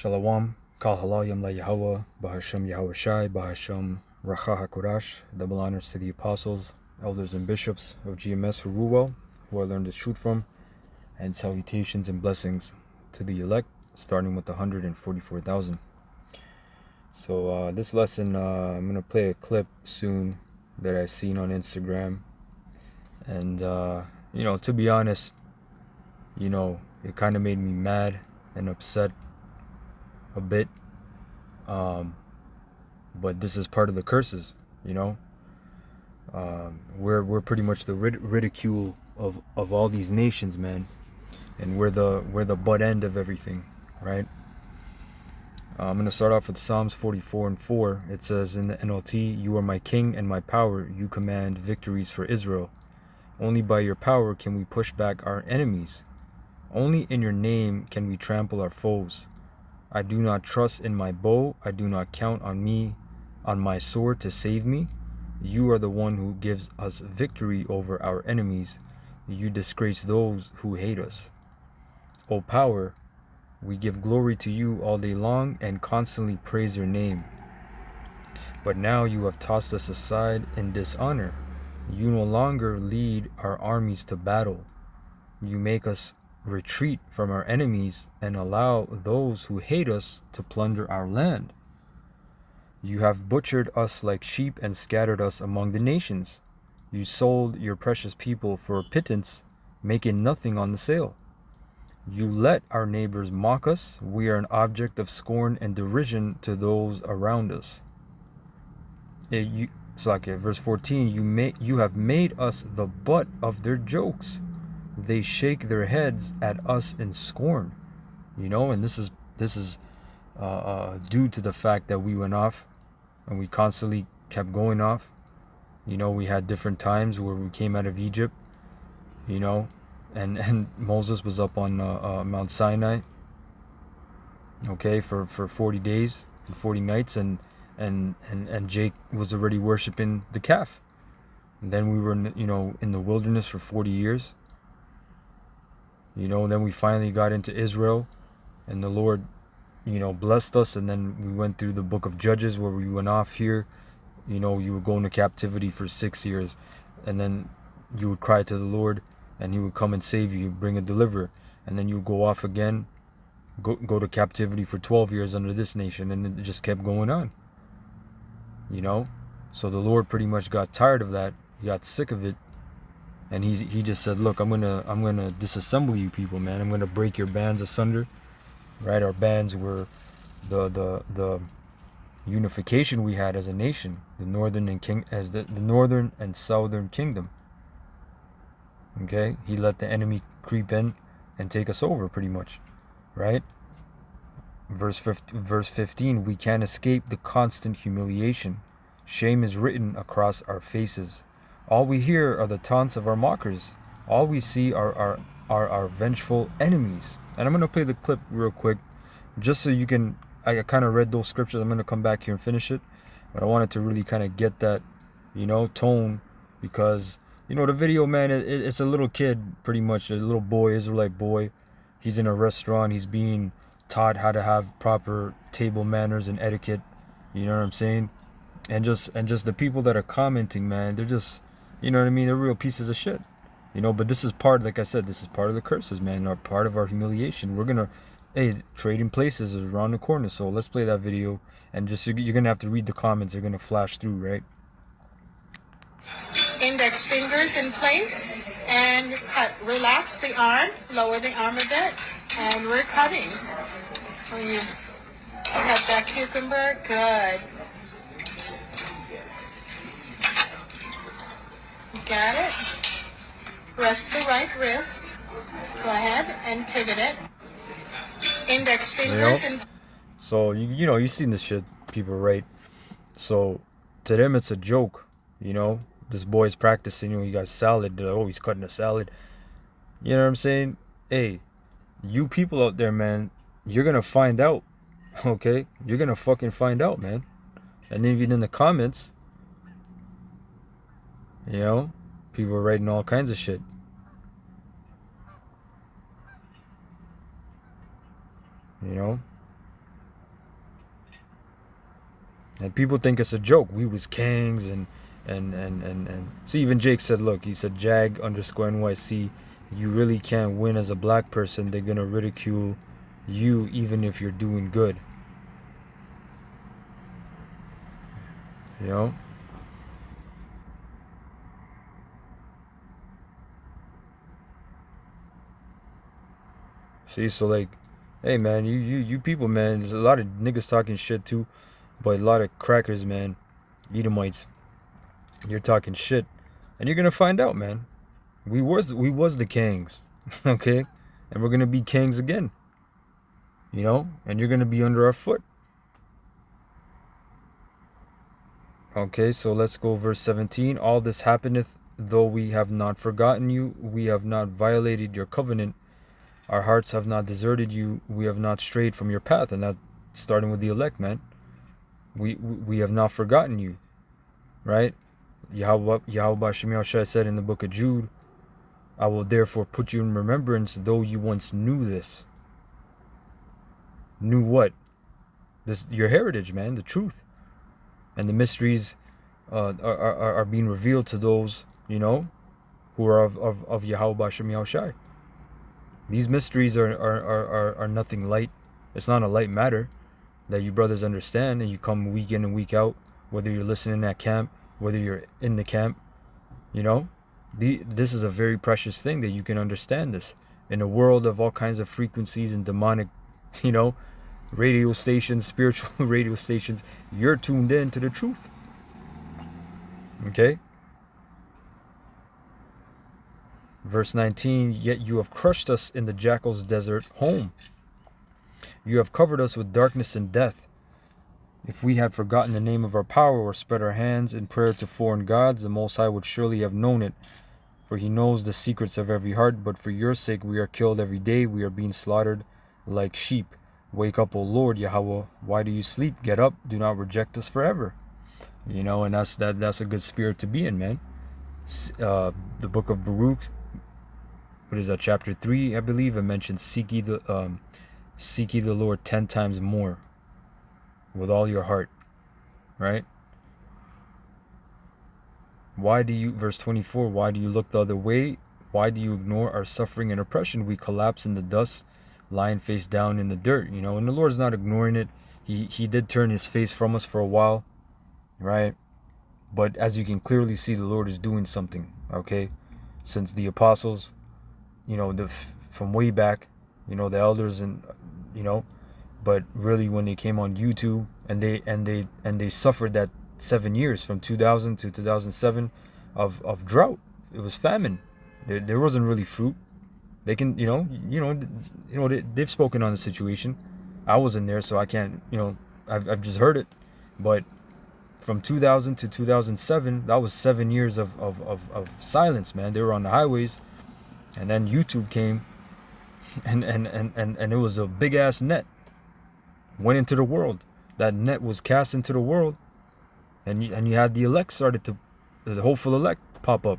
Shalom, Kal Halayim La Yahweh, Bahasham Yahweh Shai, Bahasham Racha HaKodash. Double honors to the apostles, elders, and bishops of GMS who rule well, who I learned this truth from, and salutations and blessings to the elect, starting with the 144,000. So this lesson, I'm going to play a clip soon that I've seen on Instagram. And, to be honest, it kind of made me mad and upset a bit. But this is part of the curses, we're pretty much the ridicule of all these nations, man, and we're the butt end of everything, right? I'm gonna start off with Psalms 44:4. It says in the NLT, "You are my king and my power. You command victories for Israel. Only by your power can we push back our enemies. Only in your name can we trample our foes. I do not trust in my bow. I do not count on my sword to save me. You are the one who gives us victory over our enemies. You disgrace those who hate us. O power, we give glory to you all day long and constantly praise your name. But now you have tossed us aside in dishonor. You no longer lead our armies to battle. You make us retreat from our enemies and allow those who hate us to plunder our land. You have butchered us like sheep and scattered us among the nations. You sold your precious people for a pittance, making nothing on the sale. You let our neighbors mock us. We are an object of scorn and derision to those around us." Verse 14, you have made us the butt of their jokes. They shake their heads at us in scorn. And this is due to the fact that we went off and we constantly kept going off. We had different times where we came out of Egypt, and Moses was up on Mount Sinai, for 40 days and 40 nights, and Jake was already worshiping the calf. And then we were in the wilderness for 40 years. Then we finally got into Israel, and the Lord blessed us, and then we went through the book of Judges where we went off here. You would go into captivity for 6 years, and then you would cry to the Lord and he would come and save you, bring a deliverer, and then you would go off again, go to captivity for 12 years under this nation, and it just kept going on. So the Lord pretty much got tired of that. He got sick of it, and he just said, "Look, I'm gonna disassemble you people, man. I'm gonna break your bands asunder." Right? Our bands were the unification we had as a nation, the northern and southern kingdom. Okay, he let the enemy creep in and take us over, pretty much, right? Verse 15, we can't escape the constant humiliation. Shame is written across our faces. All we hear are the taunts of our mockers. All we see are our vengeful enemies. And I'm going to play the clip real quick, just so you can, I kind of read those scriptures. I'm going to come back here and finish it. But I wanted to really kind of get that, tone, because, the video, man, it's a little kid, pretty much, a little boy, Israelite boy. He's in a restaurant. He's being taught how to have proper table manners and etiquette. You know what I'm saying? And just the people that are commenting, man, they're just, they're real pieces of shit. But this is like I said, this is part of the curses, man, or part of our humiliation. We're gonna, trading places is around the corner. So let's play that video, and just you're gonna have to read the comments. They're gonna flash through, right? Index fingers in place and cut. Relax the arm, lower the arm a bit, and we're cutting. When you cut that cucumber, good. Got it. Rest the right wrist. Go ahead and pivot it. Index fingers in. So you've seen this shit, people, right? So to them it's a joke, This boy's practicing, he got salad. They're like, oh, he's cutting a salad. You know what I'm saying? Hey, you people out there, man, you're gonna find out. Okay? You're gonna fucking find out, man. And even in the comments, people are writing all kinds of shit. And people think it's a joke. We was kings and see, even Jake said, look, he said, Jag underscore NYC, you really can't win as a black person. They're gonna ridicule you even if you're doing good. You know? See, so like, hey man, you people, man, there's a lot of niggas talking shit too, but a lot of crackers, man, Edomites, you're talking shit, and you're gonna find out, man. We was the kings, okay, and we're gonna be kings again, you know, and you're gonna be under our foot. Okay, so let's go verse 17. All this happeneth, though we have not forgotten you, we have not violated your covenant, our hearts have not deserted you, we have not strayed from your path. And that, starting with the elect, man, we have not forgotten you, right? Yahweh Shem Shai said in the book of Jude, I will therefore put you in remembrance, though you once knew this. Knew what? This, your heritage, man, the truth. And the mysteries are being revealed to those, you know, who are of Yahweh Shem Shai. These mysteries are nothing light. It's not a light matter that you brothers understand, and you come week in and week out, whether you're listening at camp, whether you're in the camp, you know. This is a very precious thing that you can understand this. In a world of all kinds of frequencies and demonic, you know, radio stations, spiritual radio stations, you're tuned in to the truth. Okay? Verse 19, yet you have crushed us in the jackal's desert home. You have covered us with darkness and death. If we had forgotten the name of our power or spread our hands in prayer to foreign gods, the Most High would surely have known it. For he knows the secrets of every heart, but for your sake we are killed every day. We are being slaughtered like sheep. Wake up, O Lord, Yahweh. Why do you sleep? Get up. Do not reject us forever. You know, and that's a good spirit to be in, man. The book of Baruch, what is that, chapter 3, I believe, it mentions seek ye the Lord 10 times more with all your heart, right? Why do you, verse 24, why do you look the other way? Why do you ignore our suffering and oppression? We collapse in the dust, lying face down in the dirt, you know, and the Lord's not ignoring it. He did turn his face from us for a while, right? But as you can clearly see, the Lord is doing something, okay? Since the apostles, you know, from way back, you know, the elders, and you know, but really when they came on YouTube and they suffered that 7 years from 2000 to 2007 of drought. It was famine. There wasn't really fruit. They can, they've spoken on the situation. I wasn't there, so I can't, I've just heard it. But from 2000 to 2007, that was 7 years of silence, man. They were on the highways, and then YouTube came, and it was a big ass net went into the world. That net was cast into the world, and you had the elect started to, the hopeful elect pop up,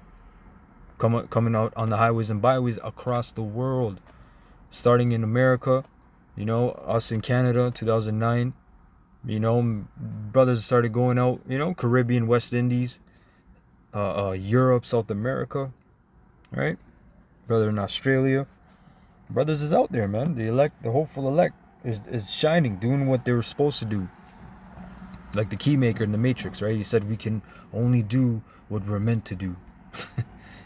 coming out on the highways and byways across the world, starting in America, us in Canada, 2009. Brothers started going out, Caribbean, West Indies, Europe, South America, right? Brother in Australia. Brothers is out there, man. The elect, the hopeful elect is shining, doing what they were supposed to do. Like the keymaker in the Matrix, right? He said we can only do what we're meant to do.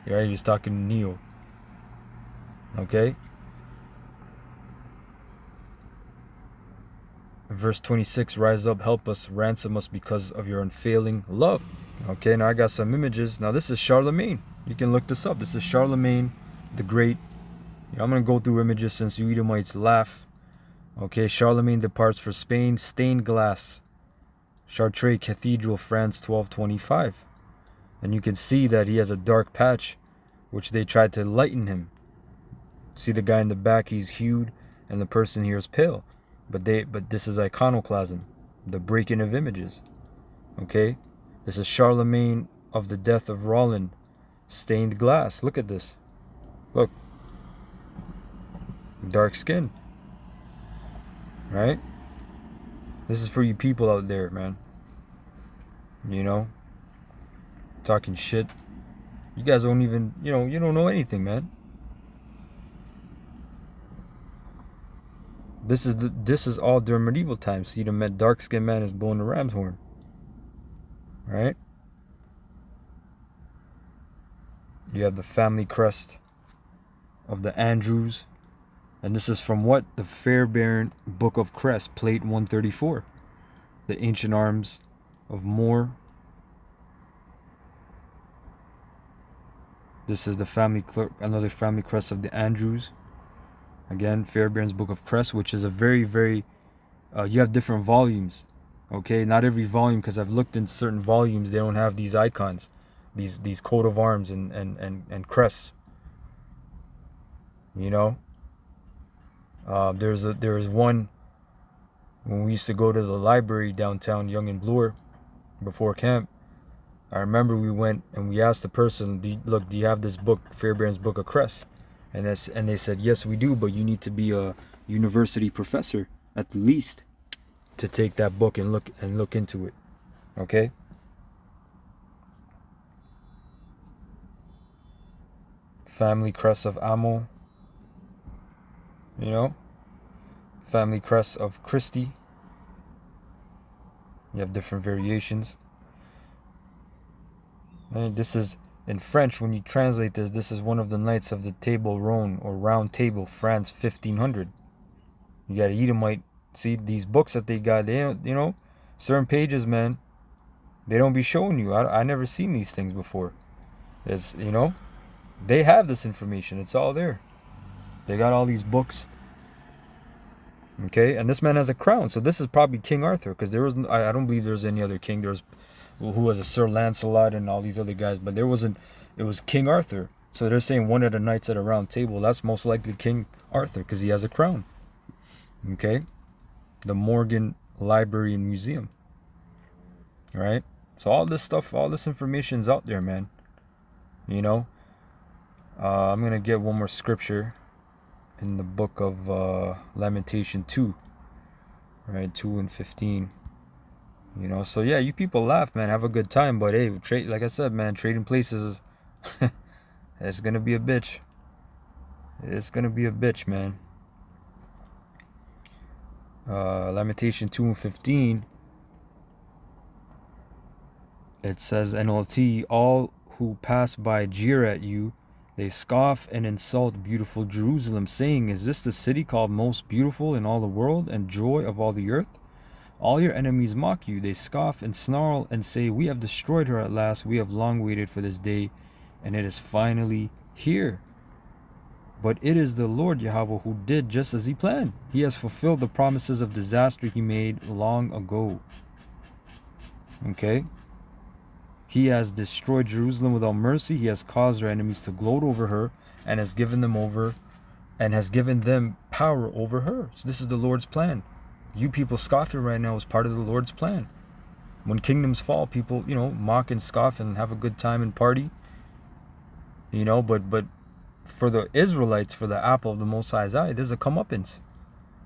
Right? He was talking to Neo. Okay? Verse 26, rise up, help us, ransom us because of your unfailing love. Okay, now I got some images. Now this is Charlemagne. You can look this up. This is Charlemagne the Great. I'm going to go through images since you Edomites laugh. Okay, Charlemagne departs for Spain. Stained glass. Chartres Cathedral, France, 1225. And you can see that he has a dark patch, which they tried to lighten him. See the guy in the back, he's hued, and the person here is pale. But this is iconoclasm, the breaking of images. Okay? This is Charlemagne of the death of Roland. Stained glass. Look at this. Look. Dark skin. Right? This is for you people out there, man. you know, talking shit. You guys don't even, you don't know anything, man. This is all during medieval times. See, the dark-skinned man is blowing the ram's horn, right? You have the family crest of the Andrews, and this is from what? The Fairbairn Book of Crest, plate 134. The ancient arms of More. This is the another family crest of the Andrews. Again, Fairbairn's Book of Crest, which is a very, very, you have different volumes, okay? Not every volume, because I've looked in certain volumes, they don't have these icons, these coat of arms and crests, you know? There's one, when we used to go to the library downtown Young and Bloor before camp, I remember we went and we asked the person, do you have this book, Fairbairn's Book of Crest? And they said, yes, we do, but you need to be a university professor at least to take that book and look into it. Okay? Family crest of Amo. You know? Family crest of Christie. You have different variations. And this is in French. When you translate this is one of the knights of the Table Ronde or Round Table, France 1500. You got Edomite. See these books that they got, certain pages, man, they don't be showing you. I never seen these things before. It's, they have this information. It's all there. They got all these books. Okay, and this man has a crown. So this is probably King Arthur, because I don't believe there's any other king. There's who was a Sir Lancelot and all these other guys, but there wasn't. It was King Arthur. So they're saying one of the knights at a round table. That's most likely King Arthur, because he has a crown. Okay, the Morgan Library and Museum. All right. So all this stuff, all this information's out there, man. I'm gonna get one more scripture in the book of Lamentation 2, right? 2 and 15. So yeah, you people laugh, man, have a good time, but hey, like I said, man, trading places is it's gonna be a bitch. It's gonna be a bitch, man. Lamentation 2 and 15. It says, NLT, all who pass by jeer at you. They scoff and insult beautiful Jerusalem, saying, is this the city called most beautiful in all the world and joy of all the earth? All your enemies mock you. They scoff and snarl and say, we have destroyed her at last. We have long waited for this day, and it is finally here. But it is the Lord Yahweh who did just as he planned. He has fulfilled the promises of disaster he made long ago. Okay? He has destroyed Jerusalem without mercy. He has caused her enemies to gloat over her and has given them power over her. So this is the Lord's plan. You people scoffing right now is part of the Lord's plan. When kingdoms fall, people, mock and scoff and have a good time and party. But for the Israelites, for the apple of the Most High's eye, there's a comeuppance.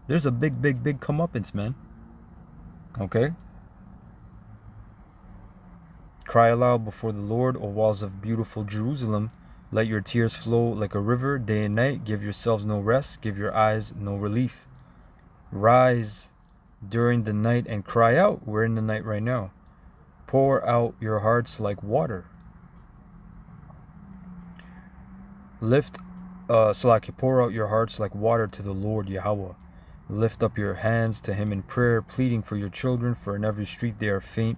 There's a big, big, big comeuppance, man. Okay? Cry aloud before the Lord, O walls of beautiful Jerusalem. Let your tears flow like a river day and night. Give yourselves no rest. Give your eyes no relief. Rise during the night and cry out. We're in the night right now. Pour out your hearts like water. Pour out your hearts like water to the Lord Yahweh. Lift up your hands to him in prayer, pleading for your children, for in every street they are faint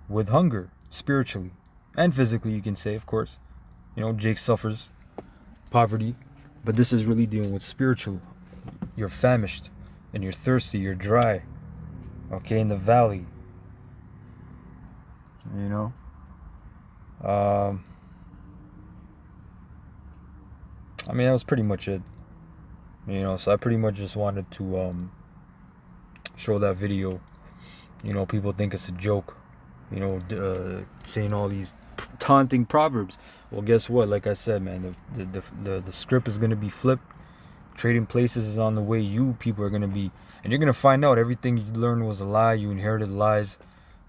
with hunger, spiritually and physically, you can say, of course. Jake suffers poverty, but this is really dealing with spiritual. You're famished and you're thirsty, you're dry, okay, in the valley. That was pretty much it. So I pretty much just wanted to show that video. People think it's a joke, saying all these taunting proverbs. Well, guess what? Like I said, man, the script is going to be flipped. Trading places is on the way. You people are going to be, and you're going to find out everything you learned was a lie. You inherited lies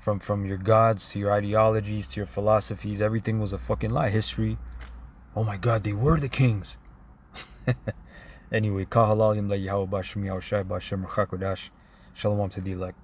from your gods to your ideologies to your philosophies. Everything was a fucking lie. History. Oh my God, they were the kings. Anyway, ka halalim la Yahweh Bashim Yahushai Bashim Rachakodash. Shalom to the elect.